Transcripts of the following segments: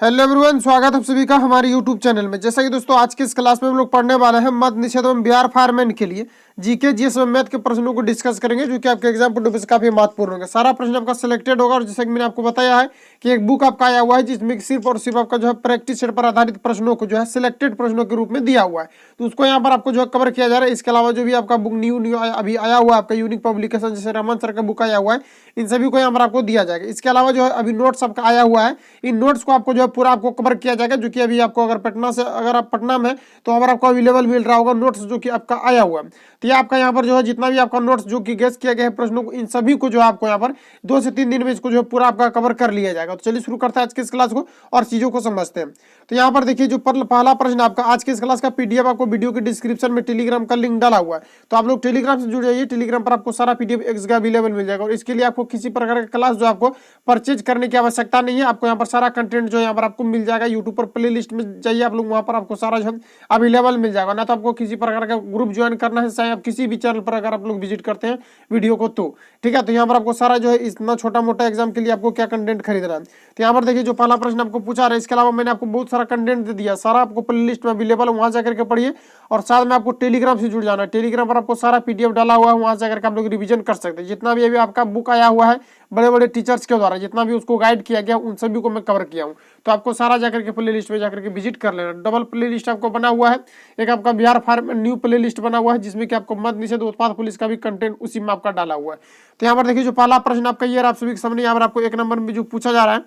Hello everyone, स्वागत है आप सभी का हमारे यूट्यूब चैनल में। जैसा कि दोस्तों आज की इस क्लास में हम लोग पढ़ने वाले हैं मद्य निषेध एवं बिहार फायरमैन के लिए जीके जीएस एवं मैथ के प्रश्नों को डिस्कस करेंगे, जो कि आपके एग्जाम पॉइंट ऑफ व्यू से काफी महत्वपूर्ण होंगे। सारा प्रश्न आपका सिलेक्टेड होगा और जैसा कि मैंने आपको बताया है कि एक बुक आपका आया हुआ है जिसमें सिर्फ और सिर्फ आपका जो है प्रैक्टिस सेट पर आधारित प्रश्नों को जो है सिलेक्टेड प्रश्नों के रूप में दिया हुआ है, तो उसको यहाँ पर आपको जो है कवर किया जा रहा है। इसके अलावा जो भी आपका बुक न्यू अभी आया हुआ है आपका यूनिक पब्लिकेशन, जैसे रमन सर का बुक आया हुआ है, इन सभी को यहाँ पर आपको दिया जाएगा। इसके अलावा जो है अभी नोट्स आपका आया हुआ है, इन नोट्स को आपको जो है पूरा आपको कवर किया जाएगा, जो कि अभी आपको अगर आप पटना में तो हमारा आपको अवेलेबल मिल रहा होगा नोट्स जो कि आपका आया हुआ है। तो ये आपका यहाँ पर जो है जितना भी आपका नोट्स जो कि गेस किया गया है प्रश्नों को, इन सभी को जो है आपको यहाँ पर 2 से 3 दिन में इसको जो है पूरा आपका कवर कर लिया जाएगा। तो चलिए शुरू करते हैं आज की इस क्लास को और चीजों को समझते हैं। तो यहाँ पर देखिए जो पहला प्रश्न आपका आज की इस क्लास का पीडीएफ आपको वीडियो के डिस्क्रिप्शन में टेलीग्राम का लिंक डाला हुआ है, तो आप लोग टेलीग्राम से जुड़ जाइए। टेलीग्राम पर आपको सारा पीडीएफ एक जगह अवेलेबल मिल जाएगा और इसके लिए आपको किसी प्रकार का क्लास जो आपको परचेज करने की आवश्यकता नहीं है। आपको यहाँ पर सारा कंटेंट जो है यहाँ पर आपको मिल जाएगा। यूट्यूब पर प्ले लिस्ट में जाइए आप लोग, वहाँ पर आपको सारा जो है अवेलेबल मिल जाएगा। ना तो आपको किसी प्रकार का ग्रुप ज्वाइन करना है, चाहे आप किसी भी चैनल पर अगर आप लोग विजिट करते हैं वीडियो को, तो ठीक है। तो यहाँ पर आपको सारा जो है इतना छोटा मोटा एग्जाम के लिए आपको क्या कंटेंट खरीदना है। तो यहाँ पर देखिए जो पहला प्रश्न आपको पूछा रहा है, इसके अलावा मैंने आपको बहुत सारा कंटेंट दे दिया, सारा आपको प्ले लिस्ट में अवेलेबल है, वहाँ जाकर के पढ़िए। और साथ में आपको टेलीग्राम से जुड़ जाना है, टेलीग्राम पर आपको सारा पीडीएफ डाला हुआ है, वहाँ जाकर के आप लोग रिवीजन कर सकते हैं। जितना भी अभी आपका बुक आया हुआ है बड़े बड़े टीचर्स के द्वारा, जितना भी उसको गाइड किया गया उन सभी को मैं कवर किया हूँ। तो आपको सारा जाकर के प्ले लिस्ट में जाकर के विजिट कर लेना। डबल प्ले लिस्ट आपको बना हुआ है, एक आपका Bihar farm new playlist बना हुआ है जिसमें कि आपको मद्य निषेध उत्पाद पुलिस का भी कंटेंट उसी में आपका डाला हुआ है। तो यहाँ पर देखिए जो पहला प्रश्न आपका ये आप सभी के सामने यहाँ पर आपको 1 नंबर में जो पूछा जा रहा है,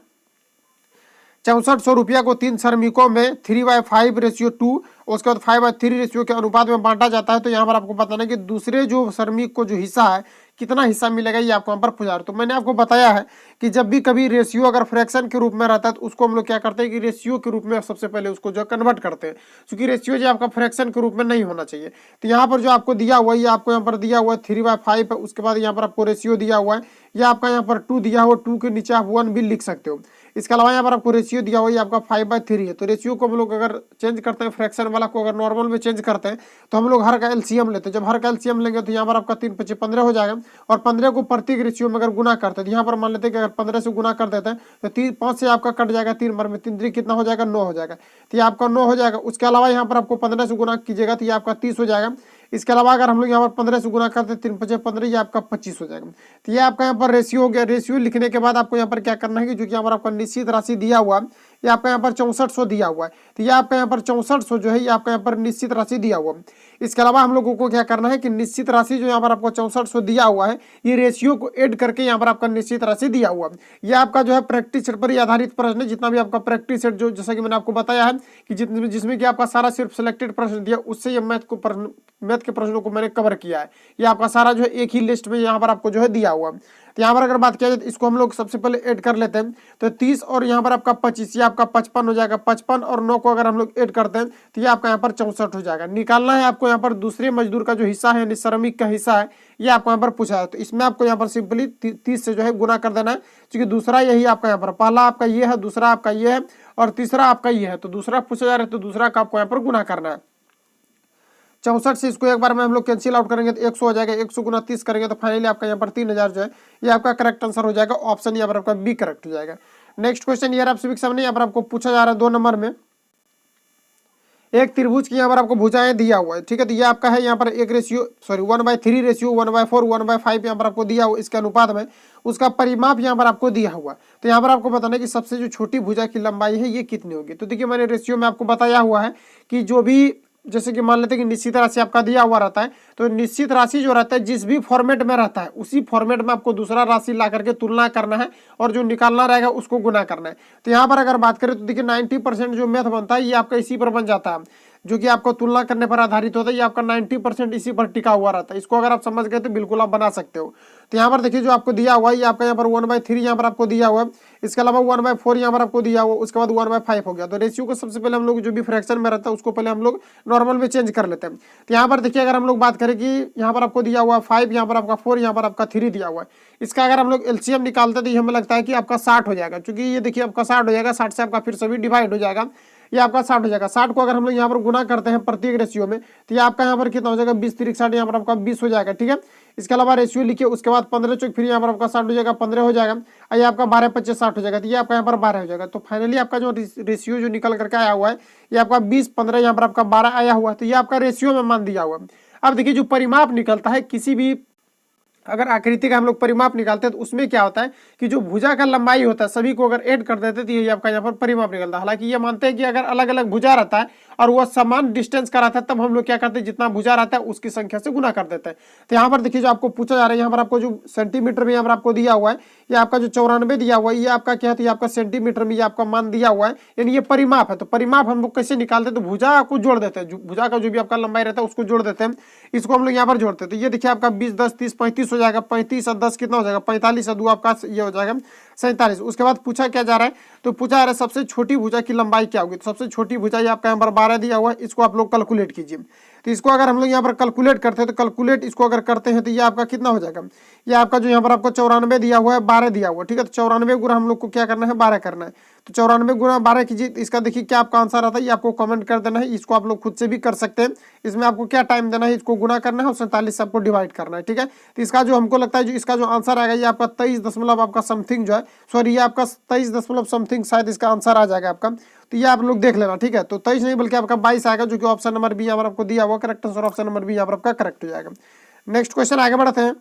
6400 रुपया को 3 श्रमिकों में 3/5:2 उसके बाद 5/3 रेशियो के अनुपात में बांटा जाता है। तो यहाँ पर आपको बताना है कि दूसरे जो श्रमिक को जो हिस्सा है कितना हिस्सा मिलेगा, ये आपको यहाँ पर पूछा। तो मैंने आपको बताया है कि जब भी कभी रेशियो अगर फ्रैक्शन के रूप में रहता है तो उसको हम लोग क्या करते हैं कि रेशियो के रूप में सबसे पहले उसको जो कन्वर्ट करते हैं, क्योंकि रेशियो जो आपका फ्रैक्शन के रूप में नहीं होना चाहिए। तो यहाँ पर जो आपको दिया हुआ है, ये आपको यहाँ पर दिया हुआ है 3/5 है। उसके बाद यहाँ पर आपको रेशियो दिया हुआ है, ये आपका यहाँ पर 2 दिया हुआ, 2 के नीचे आप 1 भी लिख सकते हो। इसके अलावा यहाँ पर आपको रेशियो दिया हुआ है, आपका 5/3 है। तो रेशियो को हम लोग अगर चेंज करते हैं, फ्रैक्शन वाला को अगर नॉर्मल में चेंज करते हैं, तो हम लोग हर का एलसीएम लेते हैं। जब हर का एलसीएम लेंगे तो यहाँ पर आपका 3 × 5 = 15 हो जाएगा, और 15 को प्रत्येक रेशियो में अगर गुना करते हैं, तो यहाँ पर मान लेते हैं कि अगर 15 से गुना कर देते हैं तो 5 से आपका कट जाएगा 3 बार में, 3 कितना हो जाएगा 9 हो जाएगा। तो ये आपका 9 हो जाएगा। उसके अलावा यहाँ पर आपको 15 से गुना कीजिएगा तो ये आपका 30 हो जाएगा। इसके अलावा अगर हम लोग यहाँ पर 15 से गुना करते हैं, 3 × 5 = 15, ये आपका 25 हो जाएगा। तो ये आपका यहाँ पर रेशियो हो गया। रेशियो लिखने के बाद आपको यहाँ पर क्या करना है कि जो कि यहाँ पर आपका निश्चित राशि दिया हुआ है, ये आपका यहाँ पर 6400 दिया हुआ है। तो ये आपका यहाँ पर 6400 जो है ये आपका यहाँ पर निश्चित राशि दिया हुआ है। इसके अलावा हम लोगों को क्या करना है कि निश्चित राशि जो यहाँ पर आपको 6400 दिया हुआ है, ये रेशियो को ऐड करके यहाँ पर आपका निश्चित राशि दिया हुआ है। ये आपका जो है प्रैक्टिस सेट पर ही आधारित प्रश्न है। जितना भी आपका प्रैक्टिस सेट जो जैसा कि मैंने आपको बताया है कि जिसमें कि आपका सारा सिर्फ सिलेक्टेड प्रश्न दिया, उससे ये मैथ के प्रश्नों को मैंने कवर किया है। ये आपका सारा जो है एक ही लिस्ट में यहाँ पर आपको जो है दिया हुआ है। तो यहाँ पर अगर बात किया जाए तो इसको हम लोग सबसे पहले ऐड कर लेते हैं। तो 30 और यहाँ पर आपका 25, ये आपका 55 हो जाएगा। 55 और 9 को अगर हम लोग ऐड करते हैं तो ये आपका यहाँ पर 64 हो जाएगा। निकालना है आपको यहाँ पर दूसरे मजदूर का जो हिस्सा है यानी श्रमिक का हिस्सा है, ये आपको यहाँ पर पूछा है। तो इसमें आपको यहाँ पर सिंपली 30 से जो है गुना कर देना है, क्योंकि दूसरा यही आपका यहाँ पर, पहला आपका ये है, दूसरा आपका ये है और तीसरा आपका ये है। तो दूसरा पूछा जा रहा है तो दूसरा का आपको यहाँ पर गुना करना है। 64 से इसको एक बार में हम लोग कैंसिल आउट करेंगे तो 100 हो जाएगा। 100 गुना 30 करेंगे तो फाइनली आपका यहाँ पर 3000 जो है ये आपका करेक्ट आंसर हो जाएगा। ऑप्शन यहाँ पर आपका बी करेक्ट हो जाएगा। नेक्स्ट क्वेश्चन यार आप सभी के सामने यहाँ पर आपको पूछा जा रहा है 2 नंबर में, एक त्रिभुज की यहाँ पर आपको भुजाएं दिया हुआ है, ठीक है। तो ये आपका है यहाँ पर 1/3 रेशियो 1/4 1/5 यहाँ पर आपको दिया हुआ। इसके अनुपात में उसका परिमाप यहाँ पर आपको दिया हुआ। तो यहाँ पर आपको बताना है कि सबसे जो छोटी भुजा की लंबाई है ये कितनी होगी। तो देखिए मैंने रेशियो में आपको बताया हुआ है कि जो भी, जैसे कि मान लेते हैं कि निश्चित राशि आपका दिया हुआ रहता है, तो निश्चित राशि जो रहता है जिस भी फॉर्मेट में रहता है उसी फॉर्मेट में आपको दूसरा राशि ला करके तुलना करना है और जो निकालना रहेगा उसको गुना करना है। तो यहाँ पर अगर बात करें तो देखिए 90% जो मैथ बनता है ये आपका इसी पर बन जाता है, जो कि आपको तुलना करने पर आधारित होता है। ये आपका 90% इसी पर टिका हुआ रहता है। इसको अगर आप समझ गए तो बिल्कुल आप बना सकते हो। तो यहाँ पर देखिए जो आपको दिया हुआ है ये आपका यहाँ पर 1/3 यहाँ पर आपको दिया हुआ है। इसके अलावा 1/4 यहाँ पर आपको दिया हुआ, उसके बाद 1/5 हो गया। तो रेशियो को सबसे पहले हम लोग जो भी फ्रैक्शन में रहता है उसको पहले हम लोग नॉर्मल में चेंज कर लेते हैं। तो यहाँ पर देखिए अगर हम लोग बात करें कि यहाँ पर आपको दिया हुआ 5, यहाँ पर आपका 4, यहाँ पर आपका 3 दिया हुआ है। इसका अगर हम लोग एलसीएम निकालते तो ये हमें लगता है कि आपका 60 हो जाएगा, क्योंकि ये देखिए आपका 60 हो जाएगा। 60 से आपका फिर सभी डिवाइड हो जाएगा, ये आपका 60 हो जाएगा। 60 को अगर हम लोग यहाँ पर गुना करते हैं प्रत्येक रेशियो में तो ये आपका यहाँ पर कितना हो जाएगा 20 × 3 = 60, यहाँ पर आपका 20 हो जाएगा, ठीक है। इसके अलावा रेशियो लिखिए, उसके बाद 15 चौक फिर यहाँ पर आपका 60 हो जाएगा, 15 हो जाएगा, और ये आपका 12 25 60 हो जाएगा, तो ये आपका यहाँ पर 12 हो जाएगा। तो फाइनली आपका जो रेशियो जो निकल करके आया हुआ है ये आपका 20 15 यहाँ पर आपका 12 आया हुआ है, तो ये आपका रेशियो में मान दिया हुआ है। अब देखिए जो परिमाप निकलता है किसी भी अगर आकृति का हम लोग परिमाप निकालते हैं तो उसमें क्या होता है कि जो भुजा का लंबाई होता है सभी को अगर ऐड कर देते तो ये आपका यहाँ पर परिमाप निकलता है। हालांकि ये मानते हैं कि अगर अलग अलग भुजा रहता है और वह समान डिस्टेंस का रहता है तब हम लोग क्या करते हैं, जितना भुजा रहता है उसकी संख्या से गुना कर देते हैं। तो यहाँ पर देखिए जो आपको पूछा जा रहा है, यहाँ पर आपको जो सेंटीमीटर में यहाँ पर आपको दिया हुआ है, ये आपका जो 94 दिया हुआ है, ये आपका क्या है, तो ये आपका सेंटीमीटर में ये आपका मान दिया हुआ है, यानी ये परिमाप है। तो परिमाप हम लोग कैसे निकालते हैं, तो भुजा को जोड़ देते हैं, भुजा का जो भी आपका लंबाई रहता है उसको जोड़ देते हैं, इसको हम लोग यहाँ पर जोड़ते हैं। तो ये देखिए आपका 20 10 30 35 हो जाएगा, 35 और 10 कितना हो जाएगा, 45 और 2 आपका ये हो जाएगा 47। उसके बाद पूछा क्या जा रहा है, तो पूछा जा रहा है सबसे छोटी भुजा की लंबाई क्या होगी। तो सबसे छोटी भुजा ये आपका यहाँ पर 12 दिया हुआ है, इसको आप लोग कैलकुलेट कीजिए। तो इसको अगर हम लोग यहाँ पर कैलकुलेट करते हैं तो कैलकुलेट इसको अगर करते हैं तो ये आपका कितना हो जाएगा, ये आपका जो यहाँ पर आपको 94 दिया हुआ है, 12 दिया हुआ है, ठीक है। तो 94 गुना हम लोग को क्या करना है, 12 करना है। तो 94 गुना 12 कीजिए, इसका देखिए क्या आपका आंसर आता है, ये आपको कमेंट कर देना है। इसको आप लोग खुद से भी कर सकते हैं, इसमें आपको क्या टाइम देना है, इसको गुना करना है और 47 से आपको डिवाइड करना है, ठीक है। तो इसका जो हमको लगता है जो इसका जो आंसर आएगा ये आपका 23 दशमलव आपका समथिंग जो है, सॉरी ये आपका 23 दशमलव समथिंग शायद इसका आंसर आ जाएगा आपका। तो ये आप लोग देख लेना, ठीक है। तो 23 नहीं बल्कि आपका 22 आएगा, जो कि ऑप्शन नंबर बी यहाँ पर आपको दिया हुआ correct answer, option number B यहाँ पर आपका करेक्ट हो जाएगा। नेक्स्ट क्वेश्चन आगे बढ़ते हैं।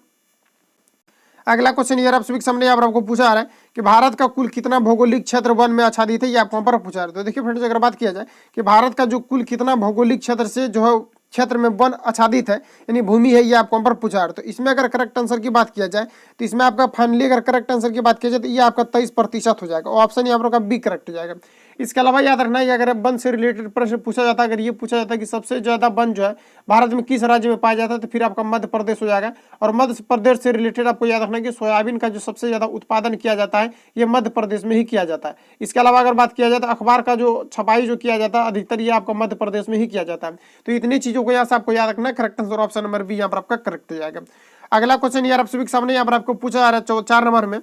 अगला क्वेश्चन यार आप सभी के सामने यहाँ पर आपको पूछा जा रहा है कि भारत का कुल कितना भौगोलिक क्षेत्र वन में आच्छादित है, ये आपको वहाँ पर पूछा जा रहा है। तो देखिए फ्रेंड्स अगर बात किया जाए कि भारत का जो कुल कितना भौगोलिक क्षेत्र से जो है क्षेत्र में वन आच्छादित है यानी भूमि है, ये आपको वहाँ पर पूछा जा रहा है। तो इसमें अगर करेक्ट आंसर की बात किया जाए तो इसमें आपका फाइनली अगर करेक्ट आंसर की बात किया जाए तो ये आपका 23% हो जाएगा, ऑप्शन यहाँ पर बी करेक्ट हो जाएगा। इसके अलावा याद रखना है अगर वन से रिलेटेड प्रश्न पूछा जाता है, अगर ये पूछा जाता है कि सबसे ज्यादा वन जो है भारत में किस राज्य में पाया जाता है, तो फिर आपका मध्य प्रदेश हो जाएगा। और मध्य प्रदेश से रिलेटेड आपको याद रखना है कि सोयाबीन का जो सबसे ज्यादा उत्पादन किया जाता है ये मध्य प्रदेश में ही किया जाता है। इसके अलावा अगर बात किया जाए तो अखबार का जो छपाई जो किया जाता है अधिकतर ये आपका मध्य प्रदेश में ही किया जाता है। तो इतनी चीजों को यहाँ से आपको याद रखना है, correct answer option number B यहाँ पर आपका करेक्ट हो जाएगा। अगला क्वेश्चन यार आप सभी के सामने यहाँ पर आपको पूछा जा रहा है 4 नंबर में।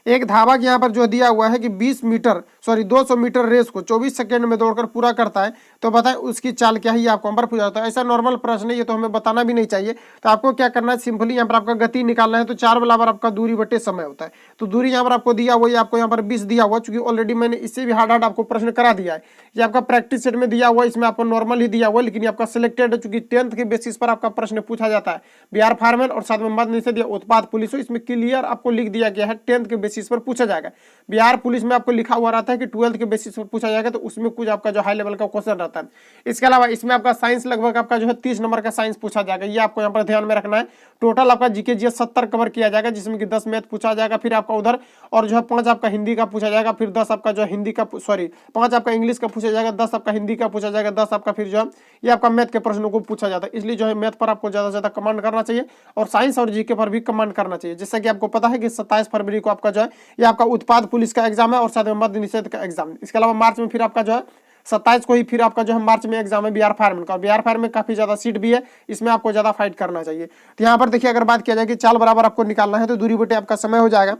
एक धावक यहाँ पर जो दिया हुआ है कि 200 मीटर रेस को 24 सेकंड में दौड़कर पूरा करता है, तो बताएं उसकी चाल क्या है, ये आपको नंबर पूछा जाता है। ऐसा नॉर्मल प्रश्न है, ये तो हमें बताना भी नहीं चाहिए। तो आपको क्या करना है, सिंपली यहाँ पर आपका गति निकालना है। तो 4 बराबर आपका दूरी बटे समय होता है। तो दूरी यहाँ पर आपको दिया हुआ है, आपको यहाँ पर 20 दिया हुआ, चूंकि ऑलरेडी मैंने इससे भी हार्ड आपको प्रश्न करा दिया है। ये आपका प्रैक्टिस सेट में दिया हुआ है, इसमें आपको नॉर्मल ही दिया हुआ है, लेकिन आपका सिलेक्टेड है चूंकि 10th के बेसिस पर आपका प्रश्न पूछा जाता है। बिहार फार्मर और साथ में मध्य निषेध या उत्पाद पुलिस हो, इसमें क्लियर आपको लिख दिया गया है 10th के बेसिस पर पूछा जाएगा। बिहार पुलिस में आपको लिखा हुआ रहता है कि 12th के बेसिस पर पूछा जाएगा, तो उसमें कुछ आपका जो हाई लेवल का क्वेश्चन रहता है। इसके अलावा इसमें आपका साइंस लगभग आपका जो है 30 नंबर का साइंस पूछा जाएगा, ये आपको यहाँ पर ध्यान में रखना है। टोटल आपका जीके जीएस 70 कवर किया जाएगा, जिसमें कि 10 मैथ पूछा जाएगा, फिर आपका उधर और जो है 5 आपका हिंदी का पूछा जाएगा, फिर 10 आपका जो है हिंदी का 5 आपका इंग्लिश का पूछा जाएगा, 10 आपका हिंदी का पूछा जाएगा, 10 आपका फिर जो है ये आपका मैथ के प्रश्नों को पूछा जाता है। इसलिए जो है मैथ पर आपको ज्यादा से ज्यादा कमांड करना चाहिए और साइंस और जीके पर भी कमांड करना चाहिए। जैसा कि आपको पता है कि 27 फरवरी को आपका जो है ये आपका उत्पाद पुलिस का एग्जाम है और साथ में मद्य निषेध का एग्जाम। इसके अलावा मार्च में फिर आपका जो है 27 को ही फिर आपका जो है मार्च में एग्जाम है बिहार फार्मर का। बिहार फार्मर में काफी ज्यादा सीट भी है, इसमें आपको ज्यादा फाइट करना चाहिए। तो यहाँ पर देखिए अगर बात किया जाए कि चाल बराबर आपको निकालना है, तो दूरी बटे आपका समय हो जाएगा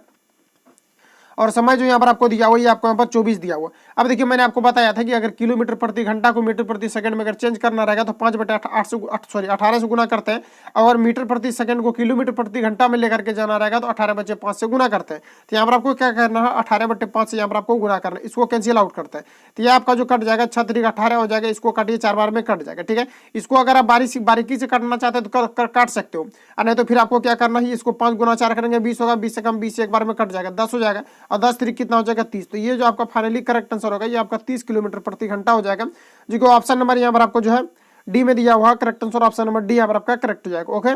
और समय जो यहाँ पर आपको दिया हुआ ये आपको यहाँ पर 24 दिया हुआ। अब देखिए मैंने आपको बताया था कि अगर किलोमीटर प्रति घंटा को मीटर प्रति सेकंड में अगर चेंज करना रहेगा तो 18 से गुना करते हैं, और मीटर प्रति सेकंड को किलोमीटर प्रति घंटा में लेकर के जाना रहेगा तो 18/5 से गुना करते हैं। तो यहाँ पर आपको क्या करना है, 18/5 से यहाँ पर आपको गुना करना है, इसको कैंसिल आउट करते हैं। तो ये आपका जो कट जाएगा 6 18 हो जाएगा, इसको काटिए 4 बार में कट जाएगा, ठीक है। इसको अगर आप बारीकी से काटना चाहते हैं तो काट सकते हो, नहीं तो फिर आपको क्या करना है, इसको 5 गुना 4 करेंगे 20 होगा, 20 से कम 20 से एक बार में कट जाएगा 10 हो जाएगा, और 10 3 कितना हो जाएगा 30। तो ये जो आपका फाइनली करेक्ट आंसर होगा ये आपका 30 किलोमीटर प्रति घंटा हो जाएगा, जो कि ऑप्शन नंबर यहाँ पर आपको जो है डी में दिया हुआ correct answer option number D यहाँ पर आपका करेक्ट हो जाएगा। ओके,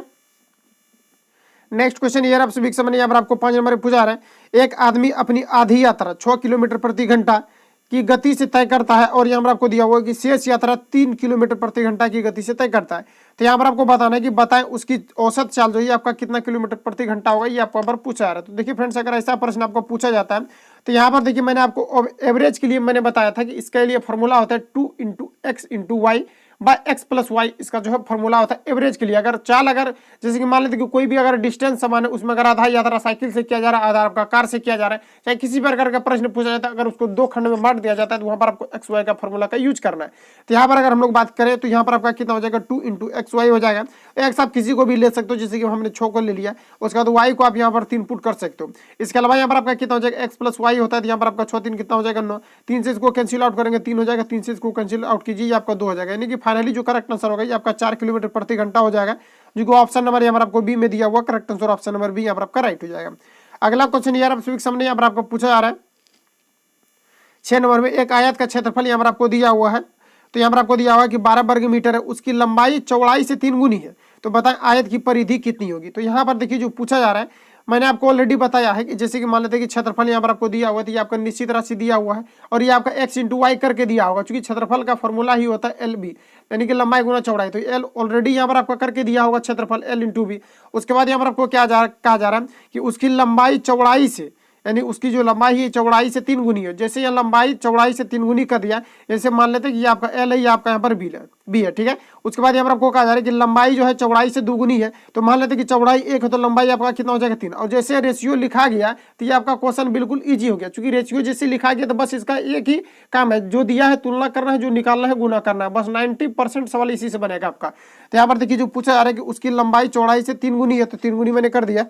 नेक्स्ट क्वेश्चन ये आप सभी के सामने यहाँ पर आपको 5 नंबर पूछा रहा है। एक आदमी अपनी आधी यात्रा 6 किलोमीटर प्रति घंटा की गति से तय करता है और यहाँ पर आपको दिया हुआ है कि शेष यात्रा 3 किलोमीटर प्रति घंटा की गति से तय करता है। तो यहाँ पर आपको बताना है कि बताएं उसकी औसत चाल जो है आपका कितना किलोमीटर प्रति घंटा होगा, ये आपको यहाँ पर पूछा जा रहा है। तो देखिए फ्रेंड्स अगर ऐसा प्रश्न आपको पूछा जाता है तो यहाँ पर देखिए मैंने आपको एवरेज के लिए मैंने बताया था कि इसके लिए फॉर्मूला होता है 2 × x × y by x + y, इसका जो है फॉर्मूला होता है एवरेज के लिए। अगर चाल अगर जैसे कि मान लेते कि कोई भी अगर डिस्टेंस समान है उसमें अगर आधा यात्रा साइकिल से किया जा रहा है, आधा आपका कार से किया जा रहा है, चाहे किसी प्रकार का प्रश्न पूछा जाता है, अगर उसको 2 खंड में बांट दिया जाता है तो वहां पर आपको x y का फॉर्मूला का यूज करना है। तो यहाँ पर अगर हम लोग बात करें तो यहाँ पर आपका कितना हो जाएगा 2 × x y हो जाएगा। एक्स आप किसी को भी ले सकते हो, जैसे कि हमने 6 को ले लिया, उसके बाद वाई को आप यहाँ पर 3 पुट कर सकते हो। इसके अलावा यहाँ पर आपका कितना हो जाएगा, एक्स प्लस वाई होता है, तो यहाँ पर आपका 6 3 कितना हो जाएगा 9, 3 से इसको कैंसिल आउट करेंगे 3 हो जाएगा, 3 से इसको कैंसिल आउट कीजिए आपका 2 हो जाएगा, यानी कि फाइनली जो करेक्ट आंसर होगा ये आपका 4 किलोमीटर प्रति घंटा हो जाएगा, जो ऑप्शन नंबर यहाँ पर आपको बी में दिया हुआ correct answer option number B यहाँ पर आपका राइट हो जाएगा। अगला क्वेश्चन यार आप सभी सामने यहाँ पर आपको पूछा जा रहा है 6 नंबर में, एक आयत का क्षेत्रफल यहाँ पर आपको दिया हुआ है, तो यहाँ पर आपको दिया हुआ है कि 12 वर्ग मीटर है, उसकी लंबाई चौड़ाई से 3 गुनी है, तो बताएं आयत की परिधि कितनी होगी। तो यहाँ पर देखिए जो पूछा जा रहा है, मैंने आपको ऑलरेडी बताया है कि जैसे कि मान लेते हैं कि क्षेत्रफल यहाँ पर आपको दिया हुआ है, तो ये आपका निश्चित राशि दिया हुआ है और ये आपका x इंटू वाई करके दिया होगा, क्योंकि क्षेत्रफल का फॉर्मूला ही होता है LB, यानी कि लंबाई गुना चौड़ाई, तो L ऑलरेडी यहाँ पर आपका करके दिया होगा क्षेत्रफल L इंटू बी। उसके बाद यहाँ पर आपको क्या कहा जा रहा है कि उसकी लंबाई चौड़ाई से, यानी उसकी जो लंबाई है चौड़ाई से 3 गुनी है, जैसे यह लंबाई चौड़ाई से 3 गुनी कर दिया, जैसे मान लेते हैं कि ये आपका L है, ये आपका यहाँ पर बी है, ठीक है। उसके बाद यहाँ पर आपको कहा जा रहा है कि लंबाई जो है चौड़ाई से 2 गुनी है, तो मान लेते हैं कि चौड़ाई 1 है तो लंबाई आपका कितना हो जाएगा 3, और जैसे रेशियो लिखा गया तो ये आपका क्वेश्चन बिल्कुल ईजी हो गया, क्योंकि रेशियो जैसे लिखा गया तो बस इसका एक ही काम है, जो दिया है तुलना करना है, जो निकालना है गुना करना है, बस 90% सवाल इसी से बनेगा आपका। तो यहाँ पर देखिए जो पूछा जा रहा है कि उसकी लंबाई चौड़ाई से 3 गुनी है, तो 3 गुनी मैंने कर दिया।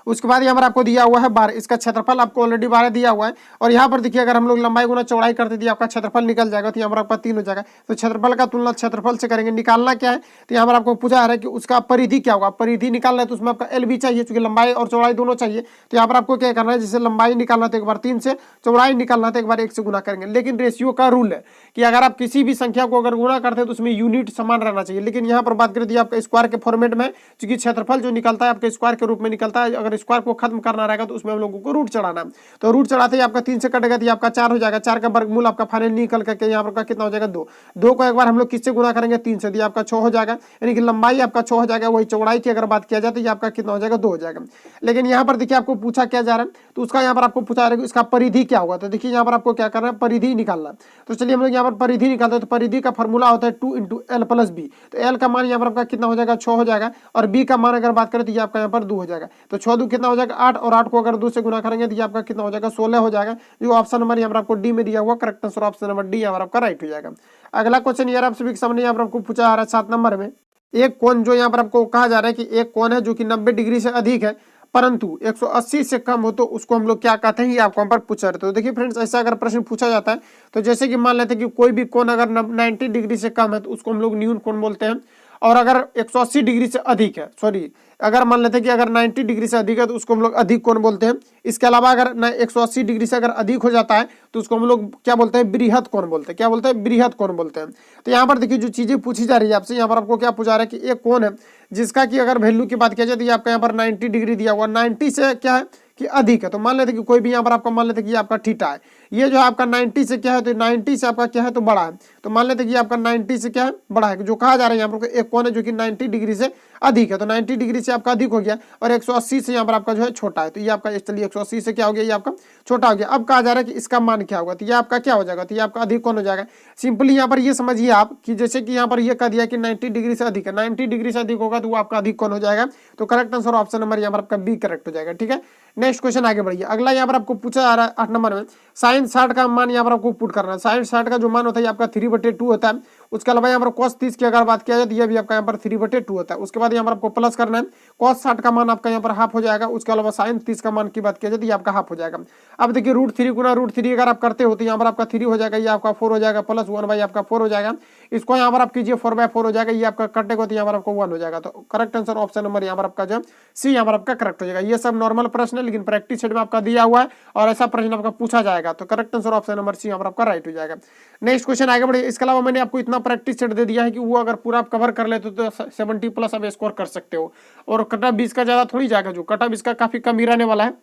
उसके बाद यहाँ पर आपको दिया हुआ है 12, इसका क्षेत्रफल आपको ऑलरेडी 12 दिया हुआ है, और यहाँ पर देखिए अगर हम लोग लंबाई गुना चौड़ाई करते दिए आपका क्षेत्रफल निकल जाएगा, तो यहाँ पर आपका 3 हो जाएगा। तो क्षेत्रफल का तुलना क्षेत्रफल से करेंगे, निकालना क्या है, तो यहाँ पर आपको पूछा जा रहा है कि उसका परिधि क्या होगा, परिधि निकालना है तो उसमें आपका एल भी चाहिए, क्योंकि लंबाई और चौड़ाई दोनों चाहिए। तो यहाँ पर आपको क्या करना है, जैसे लंबाई निकालना तो एक बार 3 से, चौड़ाई निकालना तो एक बार 1 से गुना करेंगे। लेकिन रेशियो का रूल है कि अगर आप किसी भी संख्या को अगर गुना करते हैं तो उसमें यूनिट समान रहना चाहिए, लेकिन यहाँ पर बात करें आपका स्क्वायर के फॉर्मेट में, क्योंकि क्षेत्रफल जो निकलता है आपके स्क्वायर के रूप में निकलता है, अगर स्क्वायर को खत्म करना रहेगा तो उसमें हम लोगों को रूट चढ़ाना, तो रूट चढ़ाते ही आपका 3 से कटेगा तो आपका 4 हो जाएगा, 4 का वर्गमूल आपका फाइनल निकल करके यहाँ पर कितना हो जाएगा 2, 2 को एक बार हम लोग किससे गुना करेंगे 3 से, दिया आपका 6 हो जाएगा, यानी कि लंबाई आपका 6 हो जाएगा। वही चौड़ाई की अगर बात किया जाए तो ये आपका कितना हो जाएगा 2 हो जाएगा। लेकिन यहाँ पर देखिए आपको पूछा क्या जा रहा है, तो उसका यहाँ पर आपको पूछा जा रहा है कि इसका परिधि क्या होगा। तो देखिए यहाँ पर आपको क्या करना है, परिधि निकालना। तो चलिए हम लोग यहाँ पर परिधि निकालते हैं, तो परिधि का फॉर्मूला होता है 2 इंटू एल प्लस बी। तो एल का मान यहाँ पर आपका कितना हो जाएगा 6 हो जाएगा, और बी का मान अगर बात करें तो ये आपका यहाँ पर 2 हो जाएगा। तो 6 2 कितना हो जाएगा 8, और 8 को अगर 2 से गुना करेंगे तो ये आपका कितना हो जाएगा 16 हो जाएगा, जो ऑप्शन नंबर यहाँ पर आपको डी में दिया हुआ correct answer option number D यहाँ पर आपका राइट हो जाएगा। अगला क्वेश्चन यार आप सभी के सामने यहाँ पर आपको पूछा जा रहा है 7 नंबर में, एक कोण जो यहाँ पर आपको कहा जा रहा है कि एक कोण है जो कि 90 डिग्री से अधिक है परंतु 180 से कम हो, तो उसको हम लोग क्या कहते हैं, ये आपको यहाँ पर पूछा रहता है। तो देखिए फ्रेंड्स, ऐसा अगर प्रश्न पूछा जाता है तो जैसे कि मान लेते हैं कि कोई भी कोण अगर 90 डिग्री से कम है तो उसको हम लोग न्यून कोण बोलते हैं, और अगर 180 डिग्री से अधिक है, सॉरी अगर मान लेते हैं कि अगर 90 डिग्री से अधिक है तो उसको हम लोग अधिक कोण बोलते हैं। इसके अलावा अगर 180 डिग्री से अगर अधिक हो जाता है तो उसको हम लोग क्या बोलते हैं, बृहद कोण बोलते हैं। क्या बोलते हैं, बृहद कोण बोलते हैं। तो यहाँ पर देखिए जो चीजें पूछी जा रही है आपसे, यहाँ पर आपको क्या पूछा रहा है कि एक कोण है जिसका कि अगर वैल्यू की बात किया जाए तो ये आपका यहाँ पर 90 डिग्री दिया हुआ, 90 से क्या है कि अधिक है। तो मान लेते कि कोई भी यहाँ पर आपका मान लेते कि आपका थीटा है, ये जो है आपका 90 से क्या है, तो 90 से आपका क्या है तो बड़ा है। तो मान लेते कि आपका 90 से क्या है बड़ा है, जो कहा जा रहा है यहाँ पर एक कोण है जो कि 90 डिग्री से अधिक है। तो 90 डिग्री से आपका अधिक हो गया, और 180 से यहाँ पर आपका जो है छोटा है। तो ये आपका चलिए 180 से क्या हो गया, ये आपका छोटा हो गया। अब कहा जा रहा है कि इसका मान क्या होगा, तो ये आपका क्या हो जाएगा, तो ये आपका अधिक कोण हो जाएगा। सिंपली यहाँ पर ये समझिए आप कि जैसे कि यहाँ पर ये कह दिया कि 90 डिग्री से अधिक है, 90 डिग्री से अधिक होगा तो वो आपका अधिक कोण हो जाएगा। तो करेक्ट आंसर ऑप्शन नंबर यहाँ पर आपका बी करेक्ट हो जाएगा। ठीक है, नेक्स्ट क्वेश्चन आगे बढ़िए। अगला यहाँ पर आपको पूछा जा रहा है 8 नंबर में, साइन 60 का मान यहाँ पर आपको पुट करना है। साइन 60 का जो मान होता है आपका 3/2 होता है। उसके अलावा यहाँ पर cos 30 की अगर बात किया जाए तो ये भी आपका यहाँ पर 3/2 होता है। उसके बाद यहाँ पर आपको प्लस करना है, cos 60 का मान आपका यहाँ पर हाफ हो जाएगा। उसके अलावा साइन 30 का मान की बात किया जाए तो ये आपका हाफ हो जाएगा। अब देखिए √3 गुना √3 अगर आप करते हो तो यहाँ पर आपका 3 हो जाएगा, ये आपका 4 हो जाएगा, प्लस 1/, आपका 4 हो जाएगा। इसको यहाँ पर आप कीजिए 4/4 हो जाएगा, ये आपका कटेगा तो यहाँ पर आपको 1 हो जाएगा। तो करेक्ट आंसर ऑप्शन नंबर यहाँ पर आपका जो सी यहाँ पर आपका करेक्ट हो जाएगा। ये सब नॉर्मल प्रश्न है, लेकिन प्रैक्टिस सेट में आपका दिया हुआ है और ऐसा प्रश्न आपका पूछा जाएगा। तो correct answer option number C यहाँ पर आपका राइट हो जाएगा। नेक्स्ट क्वेश्चन आगे बढ़े। इसके अलावा मैंने आपको इतना प्रैक्टिस सेट दे दिया है कि वो अगर पूरा आप कवर कर लेते तो 70+ आप स्कोर कर सकते हो, और कटअप 20 का ज्यादा थोड़ी जाएगा, जो कटअप इसका काफी कम ही रहने वाला है।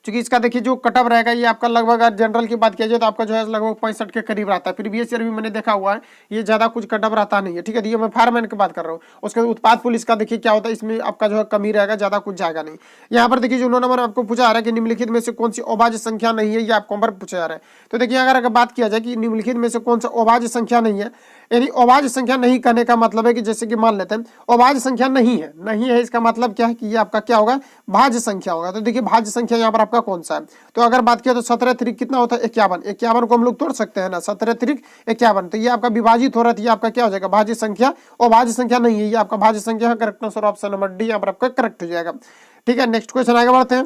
क्योंकि इसका देखिए जो कटअप रहेगा ये आपका लगभग अगर जनरल की बात किया जाए तो आपका जो है लगभग 65 के करीब रहता है। प्रीवियस ईयर भी मैंने देखा हुआ है, ये ज्यादा कुछ कटअप रहता नहीं है। ठीक है, ये मैं फायरमैन की बात कर रहा हूँ। उसके उत्पाद पुलिस का देखिए क्या होता है, इसमें आपका जो है कमी रहेगा, ज्यादा कुछ जाएगा नहीं। यहाँ पर देखिए जो 9 नंबर आपको पूछा जा रहा है कि निम्नलिखित में से कौन सी अभाज्य संख्या नहीं है, ये आपको पर पूछा जा रहा है। तो देखिए अगर बात किया जाए कि निम्नलिखित में से कौन सा अभाज्य संख्या नहीं है, यानी अभाज्य संख्या नहीं कहने का मतलब है कि जैसे कि मान लेते हैं अभाज्य संख्या नहीं है, नहीं है इसका मतलब क्या है कि ये आपका क्या होगा, भाज्य संख्या होगा। तो देखिए भाज्य संख्या यहाँ पर आपका आपका कौन सा है। तो अगर बात किया तो 17 3 कितना होता है 51, 51 को हम लोग तोड़ सकते हैं ना, 17 3 51। तो ये आपका विभाजित हो रहा है, ये आपका क्या हो जाएगा भाज्य संख्या, और भाज्य संख्या नहीं है, ये आपका भाज्य संख्या है। Correct answer option number D यहाँ पर आपका करेक्ट हो जाएगा। ठीक है, नेक्स्ट क्वेश्चन आगे बढ़ते हैं।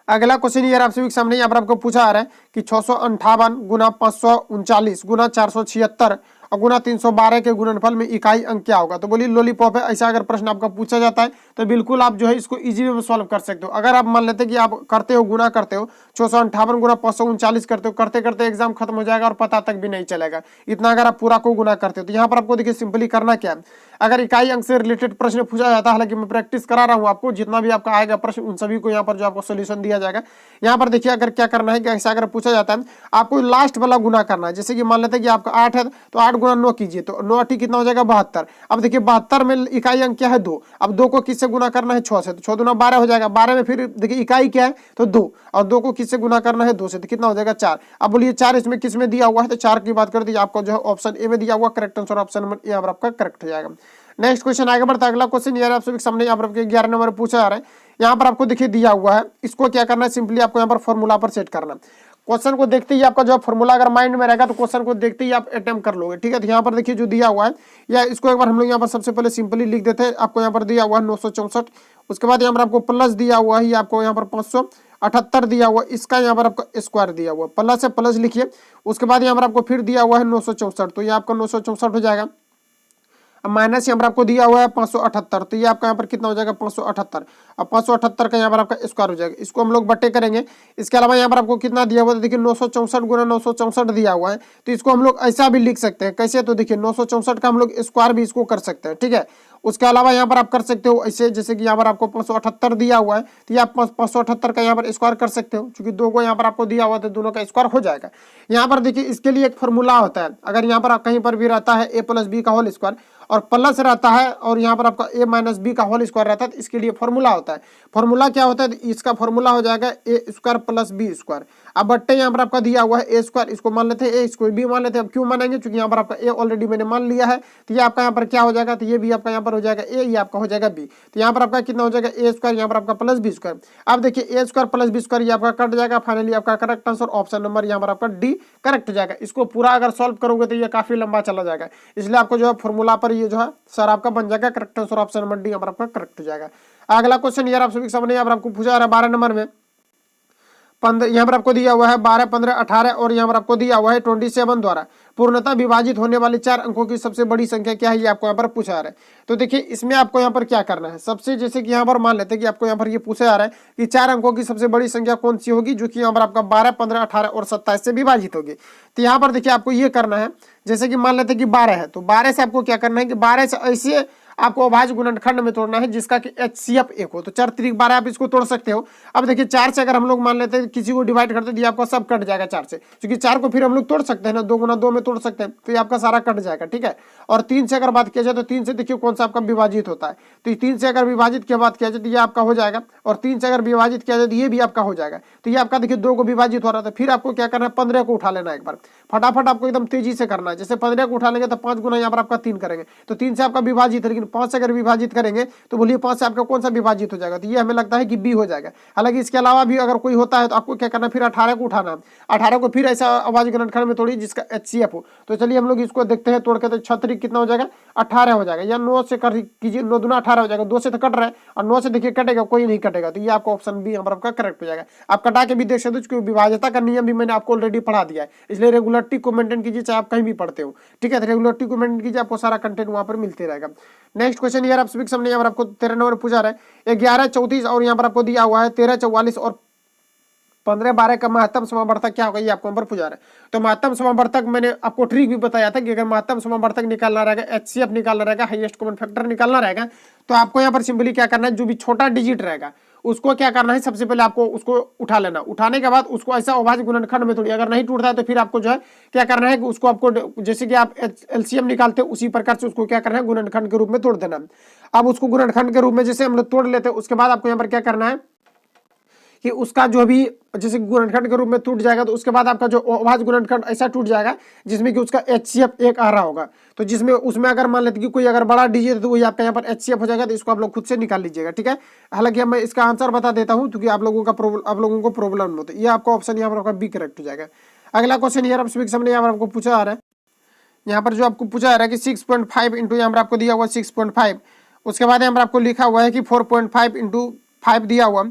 अगला क्वेश्चन यार आप सभी के सामने यहाँ पर आपको पूछा आ रहा है कि 658 गुना 539 गुना 476 और गुना 312 के गुणनफल में इकाई अंक क्या होगा। तो बोलिए लॉलीपॉप है, ऐसा अगर प्रश्न आपका पूछा जाता है तो बिल्कुल आप जो है इसको इजी वे में सॉल्व कर सकते हो। अगर आप मान लेते कि आप करते हो गुना करते हो 658 गुना 539 करते हो, करते करते एग्जाम खत्म हो जाएगा और पता तक भी नहीं चलेगा इतना, अगर आप पूरा को गुना करते हो। तो यहाँ पर आपको देखिए सिंपली करना क्या है, अगर इकाई अंक से रिलेटेड प्रश्न पूछा जाता है, हालांकि मैं प्रैक्टिस करा रहा हूँ आपको, जितना भी आपका आएगा प्रश्न उन सभी को यहाँ पर जो आपको सोल्यूशन दिया जाएगा। यहाँ पर देखिए अगर क्या करना है कि ऐसा अगर पूछा जाता है आपको लास्ट वाला गुना करना है। जैसे कि मान लेते हैं कि आपका 8 है तो 8 गुना 9 कीजिए, तो 9 8 कितना हो जाएगा 72। अब देखिए 72 में इकाई अंक क्या है 2, अब 2 को किससे गुना करना है 6 से, तो 6 दूना 12 हो जाएगा। 12 में फिर देखिए इकाई क्या है तो 2, और 2 को किससे गुना करना है 2 से, तो कितना हो जाएगा 4। अब बोलिए 4 इसमें किस में दिया हुआ है, तो 4 की बात कर दीजिए आपको जो है ऑप्शन ए में दिया हुआ। करेक्ट आंसर ऑप्शन नंबर यहाँ पर आपका करेक्ट हो जाएगा। नेक्स्ट क्वेश्चन आगे बढ़ता है। अगला क्वेश्चन यार आप सभी के सामने यहाँ पर 11 नंबर पूछा जा रहा है। यहाँ पर आपको देखिए दिया हुआ है, इसको क्या करना है सिंपली आपको यहाँ पर फॉर्मूला पर सेट करना। क्वेश्चन को देखते ही आपका जो फॉर्मूला अगर माइंड में रहेगा तो क्वेश्चन को देखते ही आप अटेम्प्ट कर लोगे। ठीक है, तो यहाँ पर देखिए जो दिया हुआ है या इसको एक बार हम लोग यहाँ पर सबसे पहले सिंपली लिख देते हैं। आपको यहाँ पर दिया हुआ है 964, उसके बाद यहाँ पर आपको प्लस दिया हुआ है, आपको यहाँ पर 578 दिया हुआ, इसका यहाँ पर आपका स्क्वायर दिया हुआ, प्लस से प्लस लिखिए। उसके बाद यहाँ पर आपको फिर दिया हुआ है 964, तो ये आपका 964 हो जाएगा। अब माइनस यहाँ पर आपको दिया हुआ है 578, तो ये आपका यहाँ पर कितना हो जाएगा 578। अब 578 का यहाँ पर आपका स्क्वायर हो जाएगा, इसको हम लोग बट्टे करेंगे। इसके अलावा यहाँ पर आपको कितना दिया हुआ है, देखिए 964 गुना 964 दिया हुआ है, तो इसको हम लोग ऐसा भी लिख सकते हैं। कैसे, तो देखिए 964 का हम लोग स्क्वायर भी इसको कर सकते हैं। ठीक है, उसके अलावा यहाँ पर आप कर सकते हो ऐसे, जैसे कि यहाँ पर आपको 578 दिया हुआ है, तो ये आप 578 का यहाँ पर स्क्वायर कर सकते हो, क्योंकि 2 को यहाँ पर आपको दिया हुआ तो दोनों का स्क्वायर हो जाएगा। यहाँ पर देखिए इसके लिए एक फॉर्मूला होता है, अगर यहाँ पर आप कहीं पर भी रहता है a प्लस बी का होल स्क्वायर और प्लस रहता है और यहाँ पर आपका a माइनस बी का होल स्क्वायर रहता है, तो इसके लिए फॉर्मूला होता है। फॉर्मूला क्या होता है, इसका फॉर्मूला हो जाएगा ए स्क्वायर प्लस बी स्क्वायर। अब बट्टे यहाँ पर आपका दिया हुआ है ए स्क्वायर, इसको मान लेते हैं ए, इसको बी मान लेते हैं। अब क्यों मानेंगे, क्योंकि यहाँ पर आपका ए ऑलरेडी मैंने मान लिया है, तो ये आपका यहाँ पर क्या हो जाएगा, तो ये भी आपका यहाँ पर हो जाएगा ए, ये आपका हो जाएगा बी। तो यहाँ पर आपका कितना हो जाएगा ए स्क्वायर, यहाँ पर आपका प्लस बी स्क्वायर। अब देखिए A square plus B square ये आपका कट जाएगा। फाइनली आपका करेक्ट आंसर ऑप्शन नंबर यहाँ पर आपका डी करेक्ट हो जाएगा। इसको पूरा अगर सॉल्व करोगे तो ये काफी लंबा चला जाएगा, इसलिए आपको जो है फॉर्मूला पर ये जो है सर आपका बन जाएगा। Correct answer option number D यहाँ पर आपका करेक्ट हो जाएगा। अगला क्वेश्चन यार आप सभी के सामने यहाँ पर आपको पूछा जा रहा है 12 नंबर में। 15 यहाँ पर आपको दिया हुआ है 12, 15, 18 और यहाँ पर आपको दिया हुआ है 27 द्वारा पूर्णतः विभाजित होने वाली 4 अंकों की सबसे बड़ी संख्या क्या है, ये आपको यहाँ पर पूछा जा रहा है। तो देखिए इसमें आपको यहाँ पर क्या करना है, सबसे जैसे कि यहाँ पर मान लेते हैं कि आपको यहाँ पर ये पूछा जा रहा है कि 4 अंकों की सबसे बड़ी संख्या कौन सी होगी, जो कि यहाँ पर आपका 12, 15, 18 और 27 से विभाजित होगी। तो यहाँ पर देखिए आपको ये करना है, जैसे कि मान लेते हैं कि 12 है, तो 12 से आपको क्या करना है कि 12 से ऐसे आपको अभाज्य गुणनखंड में तोड़ना है जिसका कि HCF 1 हो। तो 4 3 12 आप इसको तोड़ सकते हो। अब देखिए 4 से अगर हम लोग मान लेते हैं किसी को डिवाइड करते हैं, आपका सब कट जाएगा 4 से, क्योंकि 4 को फिर हम लोग तोड़ सकते हैं ना, 2 गुना 2 में तोड़ सकते हैं, तो ये आपका सारा कट जाएगा। ठीक है, और 3 से अगर बात किया जाए तो 3 से देखिए कौन सा आपका विभाजित होता है, तो 3 से अगर विभाजित की बात किया जाए तो ये आपका हो जाएगा, और 3 से अगर विभाजित किया जाए तो ये भी आपका हो जाएगा। तो ये आपका देखिए 2 को विभाजित हो रहा था, फिर आपको क्या करना है 15 को उठा लेना है। एक बार फटाफट आपको एकदम तेजी से करना है। जैसे 15 को उठा लेंगे तो 5 गुना यहाँ पर आपका 3 करेंगे, तो 3 से आपका विभाजित है, लेकिन 5 से अगर विभाजित करेंगे तो बोलिए 5 से आपका कौन सा विभाजित हो जाएगा, तो ये हमें लगता है कि बी हो जाएगा। हालांकि इसके अलावा भी अगर कोई होता है तो आपको क्या करना है, फिर 18 को उठाना है, 18 को फिर ऐसा अभाज्य गुणनखंड में तोड़िए जिसका HCF हो। तो चलिए हम लोग इसको देखते हैं तोड़ के, तो 6 कितना हो जाएगा 18 हो जाएगा, या 9 से कर कीजिए, 9 दूना 18 हो जाएगा, 2 से तो कट रहा है और 9 से देखिए कटेगा, कोई नहीं कटेगा, तो ये आपका ऑप्शन बी यहाँ पर आपका करेक्ट हो जाएगा। आप कटा के भी देख सकते हो, क्योंकि विभाज्यता का नियम भी मैंने आपको ऑलरेडी पढ़ा दिया है, इसलिए रेगुलरिटी को मेंटेन कीजिए चाहे आप कहीं भी पढ़ते हो। ठीक है, रेगुलरिटी को मेंटेन कीजिए, आपको सारा कंटेंट वहां पर मिलते रहेगा। नेक्स्ट क्वेश्चन यार आप सभी के सामने यहाँ पर आपको 13 नंबर पूछा रहा है 11 34 और यहाँ पर आपको दिया हुआ है 13 44 और 15 12 का महत्तम समावर्तक क्या होगा, ये आपको नंबर पूछा रहा है। तो महत्तम समावर्तक मैंने आपको ट्रिक भी बताया था कि अगर महत्तम समावर्तक निकालना रहेगा, HCF निकालना रहेगा, हाईएस्ट कॉमन फैक्टर निकालना रहेगा, तो आपको यहाँ पर सिंपली क्या करना है, जो भी छोटा डिजिट रहेगा उसको क्या करना है, सबसे पहले आपको उसको उठा लेना। उठाने के बाद उसको ऐसा अभाज्य गुणनखंड में तोड़िए, अगर नहीं टूटता है तो फिर आपको जो है क्या करना है कि उसको आपको जैसे कि आप LCM निकालते हो उसी प्रकार से उसको क्या करना है गुणनखंड के रूप में तोड़ देना। अब उसको गुणनखंड के रूप में जैसे हम लोग तोड़ लेते हैं, उसके बाद आपको यहाँ पर क्या करना है कि उसका जो भी जैसे गुणनखंड के रूप में टूट जाएगा, तो उसके बाद आपका जो अभाज्य गुणनखंड ऐसा टूट जाएगा जिसमें कि उसका HCF 1 आ रहा होगा। तो जिसमें उसमें अगर मान लेते कि कोई अगर बड़ा डिजिट है तो वही आपका यहाँ पर HCF हो जाएगा। तो इसको आप लोग खुद से निकाल लीजिएगा, ठीक है। हालांकि मैं इसका आंसर बता देता हूँ क्योंकि आप लोगों को प्रॉब्लम हो, तो ये आपका ऑप्शन यहाँ पर आपका बी करेक्ट हो जाएगा। अगला क्वेश्चन यार आपसे सामने यहाँ पर आपको पूछा आ रहा है, यहाँ पर जो आपको पूछा आ रहा है कि 6.5 इंटू यहाँ पर आपको दिया हुआ 6.5, उसके बाद यहाँ पर आपको लिखा हुआ है कि 4.5 इंटू 5 दिया हुआ,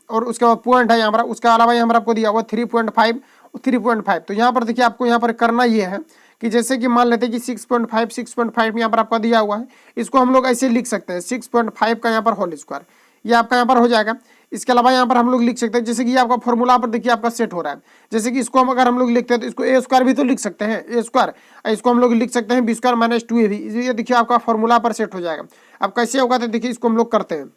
और उसके बाद पॉइंट है यहाँ पर, उसके अलावा यहाँ पर आपको दिया हुआ 3.5। तो यहाँ पर देखिए आपको यहाँ पर करना ये है कि जैसे कि मान लेते हैं कि 6.5 यहाँ पर आपका दिया हुआ है, इसको हम लोग ऐसे लिख सकते हैं 6.5 का यहाँ पर होल स्क्वायर, ये आपका यहाँ पर हो जाएगा। इसके अलावा यहाँ पर हम लोग लिख सकते हैं जैसे कि आपका फॉर्मूला पर देखिए आपका सेट हो रहा है, जैसे कि इसको हम अगर हम लोग लिखते हैं तो इसको ए स्क्वायर भी तो लिख सकते हैं, ए स्क्वायर, इसको हम लोग लिख सकते हैं बी स्क्वायर माइनस 2ab, ये देखिए आपका फॉर्मूला पर सेट हो जाएगा। अब कैसे होगा तो देखिए इसको हम लोग करते हैं।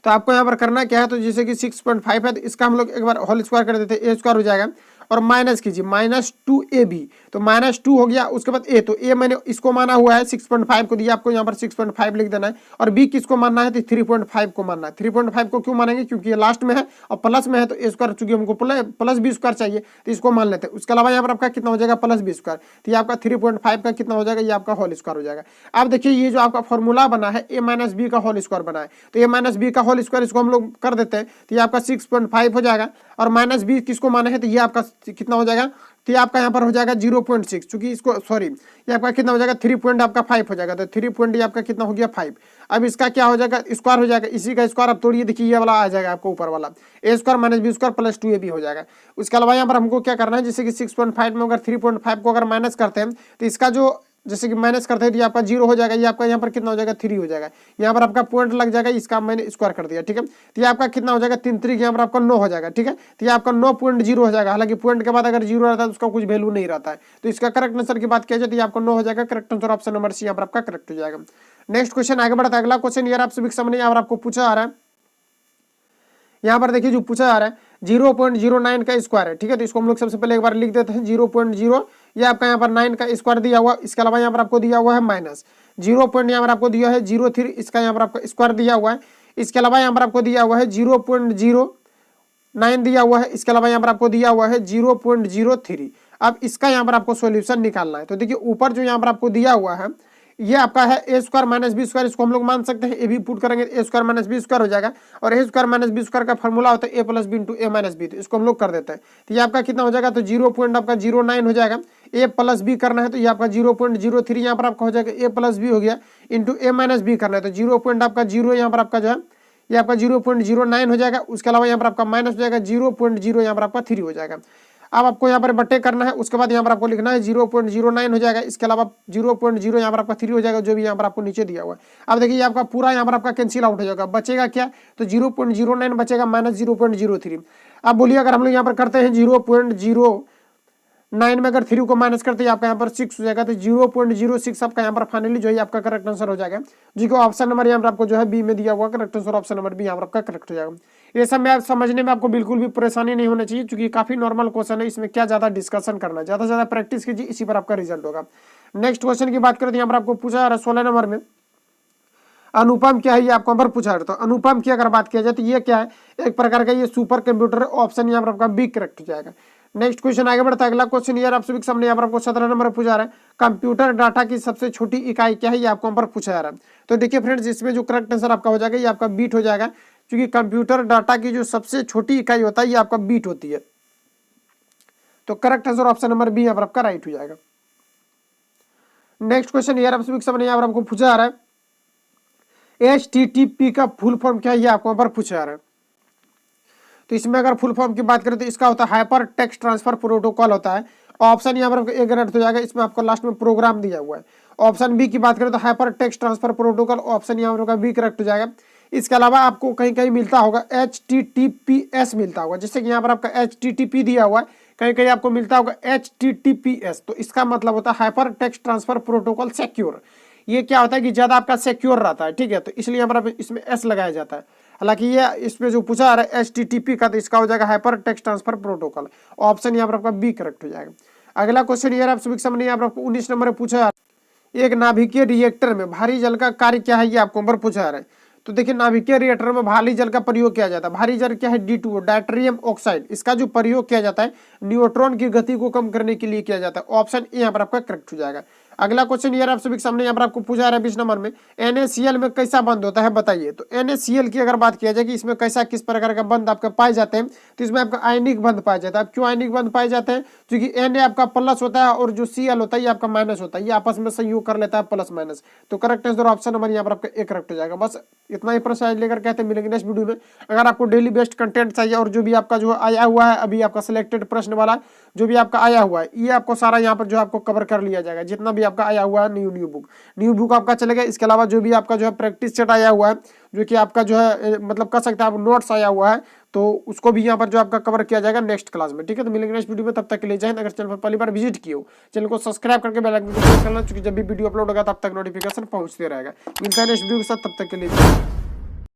तो आपको यहाँ पर करना क्या है, तो जैसे कि 6.5 है तो इसका हम लोग एक बार होल स्क्वायर कर देते हैं, ए स्क्वायर हो जाएगा, और माइनस कीजिए -2ab, तो -2 हो गया। उसके बाद ए, तो ए मैंने इसको माना हुआ है 6.5 को दिया, आपको यहाँ पर 6.5 लिख देना है, और बी किसको मानना है तो 3.5 को मानना है। 3.5 को क्यों मानेंगे, क्योंकि ये लास्ट में है और प्लस में है, तो ए स्क्वायर चूंकि हमको प्लस बी स्क्वायर चाहिए तो इसको मान लेते हैं। उसके अलावा यहाँ पर आपका कितना हो जाएगा प्लस बी स्क्वायर, तो ये आपका 3.5 का कितना हो जाएगा, ये आपका होल स्क्वायर हो जाएगा। अब देखिए ये जो आपका फॉर्मूला बना है ए माइनस बी का होल स्क्वायर बना है, तो ए माइनस बी का होल स्क्वायर इसको हम लोग कर देते हैं, तो ये आपका 6.5 हो जाएगा, और माइनस बी किसको माना है तो ये आपका कितना हो जाएगा, तो ये आपका यहाँ पर हो जाएगा 0.6, चूंकि इसको सॉरी ये आपका कितना हो जाएगा 3.5 हो जाएगा, तो 3 ये आपका कितना हो गया 5। अब इसका क्या हो जाएगा, स्क्वायर हो जाएगा, इसी का स्क्वायर अब तोड़िए, देखिए ये वाला आ जाएगा आपको ऊपर वाला, a square minus b square plus 2ab हो जाएगा। उसके अलावा यहाँ पर हमको क्या करना है, जैसे कि 6.5 में अगर 3.5 को अगर माइनस करते हैं तो इसका जो जैसे कि माइनस करते हैं तो ये आपका 0 हो जाएगा, ये आपका यहाँ पर कितना हो जाएगा 3 हो जाएगा, यहाँ पर आपका पॉइंट लग जाएगा, इसका मैंने स्क्वायर कर दिया, ठीक है। तो ये आपका कितना हो जाएगा 3 यहाँ पर आपका 9 हो जाएगा, ठीक है। तो ये आपका 9.0 हो जाएगा, हालांकि पॉइंट के बाद अगर 0 रहता है तो उसका कुछ वैल्यू नहीं रहता है। तो इसका करेक्ट आंसर की बात किया जाए तो ये आपको 9 हो जाएगा, correct answer option number C यहाँ पर आपका करेक्ट हो जाएगा। नेक्स्ट क्वेश्चन आगे बढ़ता है। अगला क्वेश्चन यार आपसे सामने यहाँ पर आपको पूछा आ रहा है, यहाँ पर देखिए जो पूछा आ रहा है 0.09 का स्क्वायर है, ठीक है। तो इसको हम लोग सबसे पहले एक बार लिख देते हैं 0.0, ये आपका यहाँ पर 9 का स्क्वायर दिया हुआ। इसके अलावा यहाँ पर आपको दिया हुआ है माइनस 0. यहाँ पर आपको दिया है 0.3, इसका यहाँ पर आपका स्क्वायर दिया हुआ है। इसके अलावा यहाँ पर आपको दिया हुआ है 0.09 दिया हुआ है। इसके अलावा यहाँ पर आपको दिया हुआ है 0.03। अब इसका यहाँ पर आपको सॉल्यूशन निकालना है। तो देखिए ऊपर जो यहाँ पर आपको दिया हुआ है ये आपका है ए स्क्वायर माइनस बी स्क्वायर, इसको हम लोग मान सकते हैं ए भी पुट करेंगे ए स्क्वायर माइनस बी स्क्वायर हो जाएगा, और ए स्क्वायर माइनस बी स्क्वायर का फॉर्मूला होता है ए प्लस बी इंटू ए माइनस बी, तो इसको हम लोग कर देते हैं। तो ये आपका कितना हो जाएगा, तो 0.09 हो जाएगा, ए प्लस बी करना है तो ये आपका 0.03 यहाँ पर आपका हो जाएगा, ए प्लस बी हो गया इंटू ए माइनस बी करना है तो 0.0 यहाँ पर आपका जो है ये आपका 0.09 हो जाएगा। उसके अलावा यहाँ पर आपका माइनस हो जाएगा 0.0 यहाँ पर आपका 3 हो जाएगा। अब आपको यहाँ पर बट्टे करना है, उसके बाद यहाँ पर आपको लिखना है 0.09 हो जाएगा। इसके अलावा 0.0 यहाँ पर आपका 3 हो जाएगा, जो भी यहाँ पर आपको नीचे दिया हुआ है। अब देखिए आपका पूरा यहाँ पर आपका कैंसिल आउट हो जाएगा, बचेगा क्या, तो 0.09 बचेगा माइनस 0.03। अब बोलिए अगर हम लोग यहाँ पर करते हैं 0.09 में अगर 3 को माइनस करते हैं आपका यहाँ पर 6 हो जाएगा, तो 0.06 आपका यहाँ पर फाइनली जो है आपका करेक्ट आंसर हो जाएगा, जी को ऑप्शन नंबर यहाँ पर आपको जो है बी में दिया हुआ correct answer option number B यहाँ पर आपका करेक्ट हो जाएगा। ये सब में आप समझने में आपको बिल्कुल भी परेशानी नहीं होनी चाहिए, क्योंकि काफी नॉर्मल क्वेश्चन है, इसमें क्या ज्यादा डिस्कशन करना है, ज्यादा से ज्यादा प्रैक्टिस कीजिए, इसी पर आपका रिजल्ट होगा। नेक्स्ट क्वेश्चन की बात करें तो यहाँ पर आपको पूछा जा रहा है 16 नंबर में अनुपम क्या है, ये आपको पर पूछा है। तो अनुपम की अगर बात किया जाए तो ये क्या है, एक प्रकार का ये सुपर कंप्यूटर, ऑप्शन यहाँ पर आपका बी करेक्ट हो जाएगा। नेक्स्ट क्वेश्चन आगे बढ़ता है। अगला क्वेश्चन यार आप सभी के सामने यहाँ पर आपको 17 नंबर पूछा रहा है, कंप्यूटर डाटा की सबसे छोटी इकाई क्या है, ये आपको पर पूछा जा रहा है। तो देखिए फ्रेंड्स इसमें जो करेक्ट आंसर आपका हो जाएगा ये आपका बीट हो जाएगा, क्योंकि कंप्यूटर डाटा की जो सबसे छोटी इकाई होता है ये आपका बीट होती है। तो correct answer option number B यहाँ पर आपका राइट हो जाएगा। नेक्स्ट क्वेश्चन यार आप सभी के सामने यहाँ पर आपको पूछा जा रहा है HTTP का फुल फॉर्म क्या है, ये आपको पर पूछा जा रहा है। तो इसमें अगर फुल फॉर्म की बात करें तो इसका होता है हाइपर टेक्स्ट ट्रांसफर प्रोटोकॉल होता है। ऑप्शन यहाँ पर एक गलत हो जाएगा, इसमें आपको लास्ट में प्रोग्राम दिया हुआ है। ऑप्शन बी की बात करें तो hyper text transfer protocol, option यहाँ पर बी करेक्ट हो जाएगा। इसके अलावा आपको कहीं कहीं मिलता होगा HTTPS मिलता होगा, जैसे कि यहाँ पर आपका HTTP दिया हुआ है, कहीं कहीं आपको मिलता होगा HTTPS, तो इसका मतलब होता है hyper text transfer protocol secure. ये क्या होता है कि ज्यादा आपका सिक्योर रहता है, ठीक है, तो इसलिए यहाँ पर इसमें एस लगाया जाता है। हालांकि ये इसमें जो पूछा आ रहा है HTTP का, तो इसका हो जाएगा hyper text transfer protocol, option यहाँ पर आपका बी करेक्ट हो जाएगा। अगला क्वेश्चन यार आप सभी के सामने यहाँ पर आपको 19 नंबर में पूछा है, एक नाभिकीय रिएक्टर में भारी जल का कार्य क्या है, ये आपको पर पूछा आ रहा है। तो देखिए नाभिकीय रिएक्टर में भारी जल का प्रयोग किया जाता है। भारी जल क्या है, D2O डायट्रियम ऑक्साइड, इसका जो प्रयोग किया जाता है न्यूट्रॉन की गति को कम करने के लिए किया जाता है। ऑप्शन ए यहाँ पर आपका करेक्ट हो जाएगा। अगला क्वेश्चन ये आप सभी के सामने यहाँ पर आपको पूछा रहा है 20 नंबर में, NaCl में कैसा बंद होता है बताइए। तो NaCl की अगर बात किया जाए कि इसमें कैसा किस प्रकार का बंद आपका पाए जाते हैं, तो इसमें आपका आयनिक बंद पाया जाता है। अब क्यों आयनिक बंद पाए जाते हैं, क्योंकि Na आपका प्लस होता है और जो Cl होता है ये आपका माइनस होता है, ये आपस में संयोग कर लेता है प्लस माइनस। तो करेक्ट आंसर ऑप्शन नंबर यहाँ पर आपका ए करेक्ट हो जाएगा। बस इतना ही प्रश्न आज लेकर कहते हैं, मिलेंगे नेक्स्ट वीडियो में। अगर आपको डेली बेस्ड कंटेंट चाहिए और जो भी आपका जो आया हुआ है अभी आपका सिलेक्टेड प्रश्न वाला जो भी आपका आया हुआ है, ये आपको सारा यहाँ पर जो आपको कवर कर लिया जाएगा, जितना भी आपका आया हुआ है न्यू बुक आपका चलेगा। इसके अलावा जो भी आपका जो है प्रैक्टिस सेट आया हुआ है, जो कि आपका जो है मतलब कर सकते हैं आप, नोट्स आया हुआ है, तो उसको भी यहाँ पर जो आपका कवर किया जाएगा नेक्स्ट क्लास में। ठीक है, तो मिलेंगे नेक्स्ट वीडियो में, तब तक के लिए जय हिंद। अगर चैनल पर पहली बार विजिट किए हो, चैनल को सब्सक्राइब करके बेल आइकन को प्रेस करना, क्योंकि जब भी वीडियो अपलोड होगा तब तक नोटिफिकेशन पहुंचते रहेगा। मिलता है नेक्स्ट वीडियो के साथ, तब तक के लिए।